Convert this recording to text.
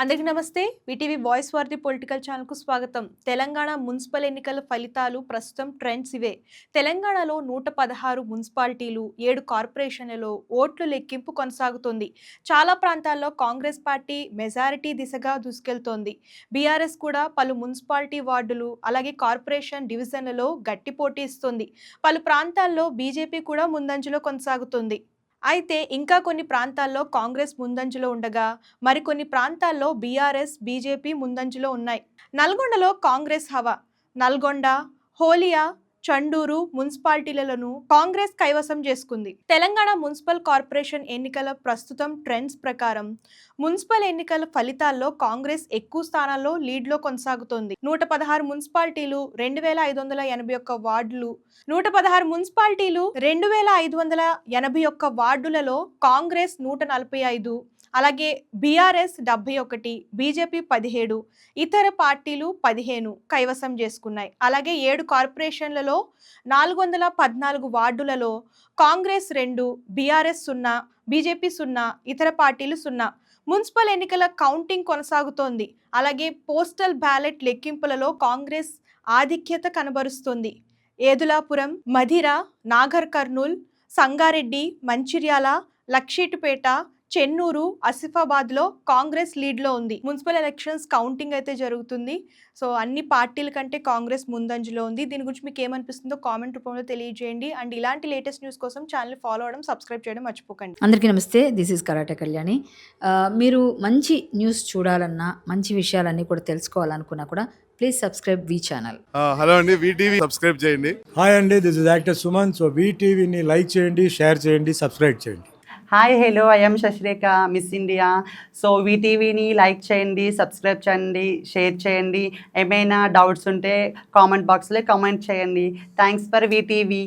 అందరికీ నమస్తే. VTV voice for the political ఛానల్‌కు స్వాగతం. తెలంగాణ మున్సిపల్ ఎన్నికల ఫలితాలు ప్రస్తుతం ట్రెండ్స్ ఇవే. తెలంగాణలో 116 మున్సిపాలిటీలు, 7 కార్పొరేషన్లలో ఓట్ల లెక్కింపు కొనసాగుతోంది. చాలా ప్రాంతాల్లో కాంగ్రెస్ పార్టీ మెజారిటీ దిశగా దూసుకెళ్తోంది. బీఆర్ఎస్ కూడా పలు మున్సిపాలిటీ వార్డులు, అలాగే కార్పొరేషన్ డివిజన్లలో గట్టి పోటీ ఇస్తోంది. పలు ప్రాంతాల్లో బీజేపీ కూడా ముందంజలో కొనసాగుతుంది. అయితే ఇంకా కొన్ని ప్రాంతాల్లో కాంగ్రెస్ ముందంజలో ఉండగా మరికొన్ని ప్రాంతాల్లో బీఆర్ఎస్, బీజేపీ ముందంజలో ఉన్నాయి. నల్గొండలో కాంగ్రెస్ హవా. నల్గొండ, హోలియా, చండూరు మున్సిపాలిటీలను కాంగ్రెస్ కైవసం చేసుకుంది. తెలంగాణ మున్సిపల్ కార్పొరేషన్ ఎన్నికల ప్రస్తుతం ట్రెండ్స్ ప్రకారం మున్సిపల్ ఎన్నికల ఫలితాల్లో కాంగ్రెస్ ఎక్కువ స్థానాల్లో లీడ్లో కొనసాగుతోంది. 116 మున్సిపాలిటీలు, 2581 వార్డులు, 116 మున్సిపాలిటీలు, 2581 వార్డులలో కాంగ్రెస్ 145, అలాగే బీఆర్ఎస్ 71, బీజేపీ 17, ఇతర పార్టీలు 15 కైవసం చేసుకున్నాయి. అలాగే 7 కార్పొరేషన్లలో 414 వార్డులలో కాంగ్రెస్ 2, బీఆర్ఎస్ 0, బీజేపీ 0, ఇతర పార్టీలు 0. మున్సిపల్ ఎన్నికల కౌంటింగ్ కొనసాగుతోంది. అలాగే పోస్టల్ బ్యాలెట్ లెక్కింపులలో కాంగ్రెస్ ఆధిక్యత కనబరుస్తోంది. ఏదులాపురం, మధిర, నాగర్ కర్నూల్, సంగారెడ్డి, మంచిర్యాల, లక్షీటుపేట, చెన్నూరు, ఆసిఫాబాద్లో కాంగ్రెస్ లీడ్లో ఉంది. మున్సిపల్ ఎలక్షన్స్ కౌంటింగ్ అయితే జరుగుతుంది. సో అన్ని పార్టీల కంటే కాంగ్రెస్ ముందంజలో ఉంది. దీని గురించి మీకు ఏమనిపిస్తుందో కామెంట్ రూపంలో తెలియజేయండి. అండ్ ఇలాంటి లేటెస్ట్ న్యూస్ కోసం ఛానల్ ఫాలో అవడం, సబ్స్క్రైబ్ చేయడం మర్చిపోకండి. అందరికీ నమస్తే. This is karate Kalyani. మీరు మంచి న్యూస్ చూడాలన్నా, మంచి విషయాలన్నీ కూడా తెలుసుకోవాలనుకున్నా కూడా please subscribe V channel. Hello అండి, వీటీవీ సబ్స్క్రైబ్ చేయండి. హాయ్ అండి, this is actor Suman. So వీటీవీని లైక్ చేయండి, షేర్ చేయండి, సబ్స్క్రైబ్ చేయండి. Hi hello, I'm Sasirekha, Miss India. So వీటీవీని లైక్ చేయండి, సబ్స్క్రైబ్ చేయండి, షేర్ చేయండి. ఏమైనా డౌట్స్ ఉంటే కామెంట్ బాక్స్లో కామెంట్ చేయండి. Thanks for VTV.